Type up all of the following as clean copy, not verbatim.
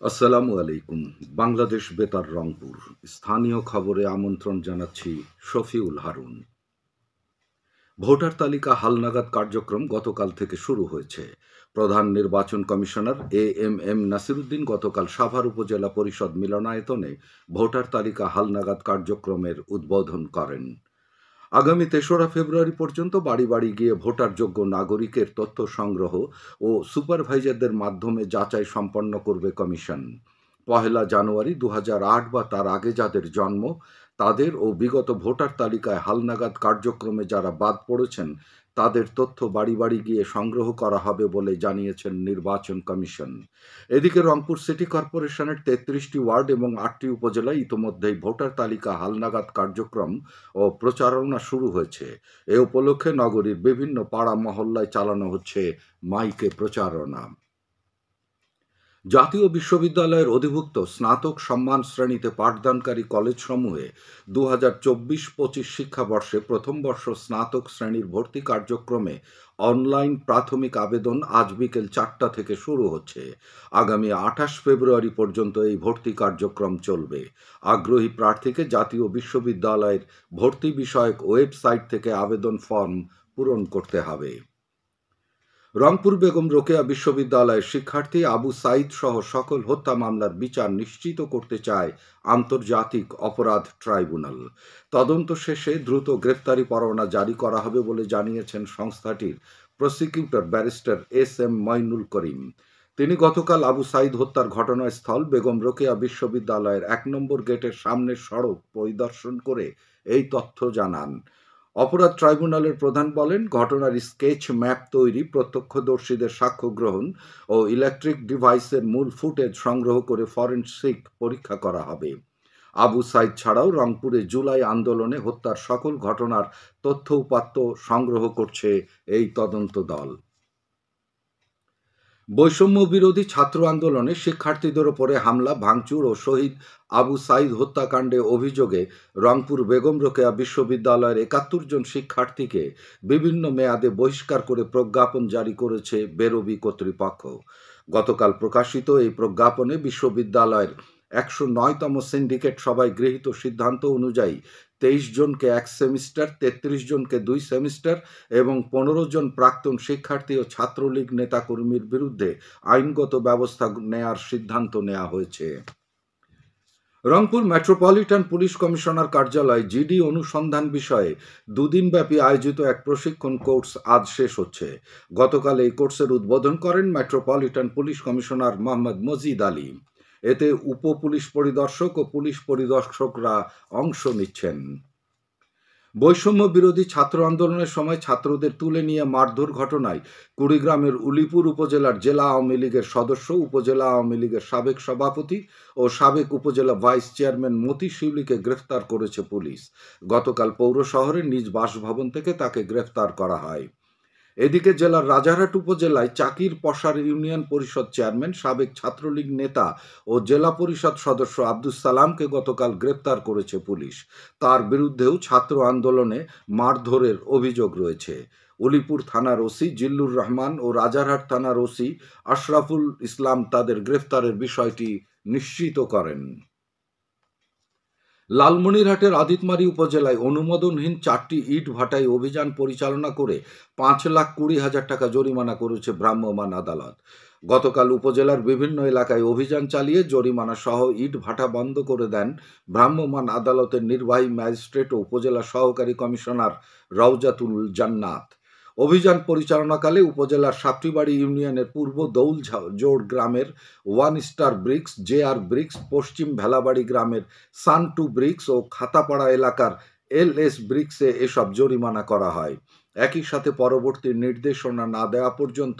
আসসালামু আলাইকুম। বাংলাদেশ বেতার রংপুর। স্থানীয় খবরে আমন্ত্রণ জানাচ্ছি শফিউল হারুন। ভোটার তালিকা হালনাগাদ কার্যক্রম গতকাল থেকে শুরু হয়েছে। প্রধান নির্বাচন কমিশনার এএমএম নাসিরুদ্দিন গতকাল সাভার উপজেলা পরিষদ মিলনায়তনে ভোটার তালিকা হালনাগাদ কার্যক্রমের উদ্বোধন করেন। আগামী ৩রা ফেব্রুয়ারি পর্যন্ত বাড়ি বাড়ি গিয়ে ভোটারযোগ্য নাগরিকের তথ্য সংগ্রহ ও সুপারভাইজারদের মাধ্যমে যাচাই সম্পন্ন করবে কমিশন। পহেলা জানুয়ারি ২০০৮ বা তার আগে যাদের জন্ম তাদের ও বিগত ভোটার তালিকায় হালনাগাদ কার্যক্রমে যারা বাদ পড়েছেন তাদের তথ্য বাড়ি বাড়ি গিয়ে সংগ্রহ করা হবে বলে জানিয়েছেন নির্বাচন কমিশন। এদিকে রংপুর সিটি কর্পোরেশনের ৩৩টি ওয়ার্ড এবং ৮টি উপজেলায় ইতোমধ্যেই ভোটার তালিকা হালনাগাদ কার্যক্রম ও প্রচারণা শুরু হয়েছে। এ উপলক্ষে নগরীর বিভিন্ন পাড়া মহল্লায় চালানো হচ্ছে মাইকে প্রচারণা। জাতীয় বিশ্ববিদ্যালয়ের অধিভুক্ত স্নাতক সম্মান শ্রেণীতে পাঠদানকারী কলেজসমূহে ২০২৪-২৫ শিক্ষাবর্ষে প্রথম বর্ষ স্নাতক শ্রেণীর ভর্তি কার্যক্রমে অনলাইন প্রাথমিক আবেদন আজ বিকেল ৪টা থেকে শুরু হচ্ছে। আগামী ২৮ ফেব্রুয়ারি পর্যন্ত এই ভর্তি কার্যক্রম চলবে। আগ্রহী প্রার্থীকে জাতীয় বিশ্ববিদ্যালয়ের ভর্তি বিষয়ক ওয়েবসাইট থেকে আবেদন ফর্ম পূরণ করতে হবে। রংপুর বেগম রোকেয়া বিশ্ববিদ্যালয়ের শিক্ষার্থী আবু সাঈদ সহ সকল হত্যা মামলার বিচার নিশ্চিত করতে চায় আন্তর্জাতিক অপরাধ ট্রাইব্যুনাল। তদন্ত শেষে দ্রুত গ্রেফতারি পরোয়ানা জারি করা হবে বলে জানিয়েছেন সংস্থাটির prosecutor barrister S M Moinul Karim. তিনি গতকাল আবু সাঈদ হত্যার ঘটনাস্থল বেগম রোকেয়া বিশ্ববিদ্যালয়ের ১ নম্বর গেটের সামনের সড়ক পরিদর্শন করে এই তথ্য জানান। অপরাধ ট্রাইব্যুনালের প্রধান বলেন, ঘটনার স্কেচ ম্যাপ তৈরি, প্রত্যক্ষদর্শীদের সাক্ষ্য গ্রহণ ও ইলেকট্রিক ডিভাইসের মূল ফুটেজ সংগ্রহ করে ফরেনসিক পরীক্ষা করা হবে। আবু সাঈদ ছাড়াও রংপুরে জুলাই আন্দোলনে হত্যার সকল ঘটনার তথ্য উপাত্ত সংগ্রহ করছে এই তদন্ত দল। বৈষম্য বিরোধী ছাত্র আন্দোলনে শিক্ষার্থীদের ওপরে হামলা, ভাঙচুর ও শহীদ আবু সাঈদ হত্যাকাণ্ডে অভিযোগে রংপুর বেগম রোকেয়া বিশ্ববিদ্যালয়ের ৭১ জন শিক্ষার্থীকে বিভিন্ন মেয়াদে বহিষ্কার করে প্রজ্ঞাপন জারি করেছে বেরবি কর্তৃপক্ষ। গতকাল প্রকাশিত এই প্রজ্ঞাপনে বিশ্ববিদ্যালয়ের ১০৯তম সিন্ডিকেট সভায় গৃহীত সিদ্ধান্ত অনুযায়ী ২৩ জনকে ১ সেমিস্টার, ৩৩ জনকে ২ সেমিস্টার এবং ১৫ জন প্রাক্তন শিক্ষার্থী ও ছাত্রলীগ নেতাকর্মীর বিরুদ্ধে আইনগত ব্যবস্থা নেয়ার সিদ্ধান্ত নেওয়া হয়েছে। রংপুর মেট্রোপলিটন পুলিশ কমিশনার কার্যালয় জিডি অনুসন্ধান বিষয়ে দুদিনব্যাপী আয়োজিত এক প্রশিক্ষণ কোর্স আজ শেষ হচ্ছে। গতকাল এই কোর্সের উদ্বোধন করেন metropolitan police commissioner Mohammad Majid Ali. এতে উপ পুলিশ পরিদর্শক ও পুলিশ পরিদর্শকরা অংশ নিচ্ছেন। বৈষম্য বিরোধী ছাত্র আন্দোলনের সময় ছাত্রদের তুলে নিয়ে মারধর ঘটনায় কুড়িগ্রামের উলিপুর উপজেলার জেলা আওয়ামী লীগের সদস্য, উপজেলা আওয়ামী লীগের সাবেক সভাপতি ও সাবেক উপজেলা ভাইস চেয়ারম্যান মতি শিউলিকে গ্রেফতার করেছে পুলিশ। গতকাল পৌর শহরের নিজ বাসভবন থেকে তাকে গ্রেফতার করা হয়। এদিকে জেলার রাজারহাট উপজেলায় চাকির পশার ইউনিয়ন পরিষদ চেয়ারম্যান, সাবেক ছাত্রলীগ নেতা ও জেলা পরিষদ সদস্য আব্দুস সালামকে গতকাল গ্রেপ্তার করেছে পুলিশ। তার বিরুদ্ধেও ছাত্র আন্দোলনে মারধরের অভিযোগ রয়েছে। উলিপুর থানার ওসি জিল্লুর রহমান ও রাজারহাট থানার ওসি আশরাফুল ইসলাম তাদের গ্রেফতারের বিষয়টি নিশ্চিত করেন। লালমনিরহাটের আদিতমারী উপজেলায় অনুমোদনহীন ৪টি ইট ভাটায় অভিযান পরিচালনা করে ৫,২০,০০০ টাকা জরিমানা করেছে ভ্রাম্যমাণ আদালত। গতকাল উপজেলার বিভিন্ন এলাকায় অভিযান চালিয়ে জরিমানা সহ ইট ভাটা বন্ধ করে দেন ভ্রাম্যমাণ আদালতের নির্বাহী ম্যাজিস্ট্রেট ও উপজেলা সহকারী কমিশনার রওজাতুল জান্নাত। অভিযান পরিচালনাকালে উপজেলার সাপটিবাড়ি ইউনিয়নের পূর্ব দৌলজোড় গ্রামের one star bricks, JR bricks, পশ্চিম ভেলাবাড়ি গ্রামের সান টু ব্রিক্স ও খাতাপাড়া এলাকার এলএস ব্রিক্সে এসব জরিমানা করা হয়। একই সাথে পরবর্তী নির্দেশনা না দেওয়া পর্যন্ত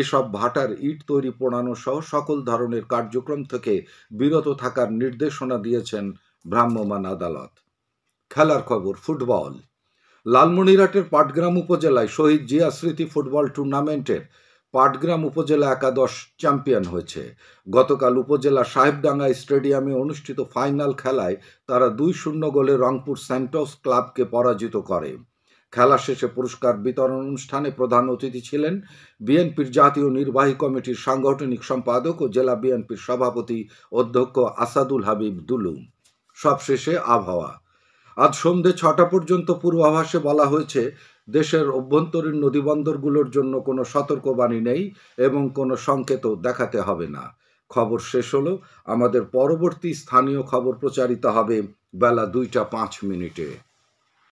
এসব ভাটার ইট তৈরি, পোড়ানো সহ সকল ধরনের কার্যক্রম থেকে বিরত থাকার নির্দেশনা দিয়েছেন ভ্রাম্যমাণ আদালত। খেলার খবর, ফুটবল। লালমনিরহাটের পাটগ্রাম উপজেলায় শহীদ জিয়া স্মৃতি ফুটবল টুর্নামেন্টের পাটগ্রাম উপজেলা একাদশ চ্যাম্পিয়ন হয়েছে। গতকাল উপজেলা সাহেবডাঙ্গা স্টেডিয়ামে অনুষ্ঠিত ফাইনাল খেলায় তারা ২-০ গোলে রংপুর স্যান্টোস ক্লাবকে পরাজিত করে। খেলা শেষে পুরস্কার বিতরণ অনুষ্ঠানে প্রধান অতিথি ছিলেন বিএনপির জাতীয় নির্বাহী কমিটির সাংগঠনিক সম্পাদক ও জেলা বিএনপির সভাপতি অধ্যক্ষ আসাদুল হাবিব দুলু। সবশেষে আবহাওয়া। আজ সন্ধ্যে ৬টা পর্যন্ত পূর্বাভাসে বলা হয়েছে, দেশের অভ্যন্তরীণ নদীবন্দরগুলোর জন্য কোনো সতর্কবাণী নেই এবং কোনো সংকেতও দেখাতে হবে না। খবর শেষ হলো। আমাদের পরবর্তী স্থানীয় খবর প্রচারিত হবে বেলা ২টা ৫ মিনিটে।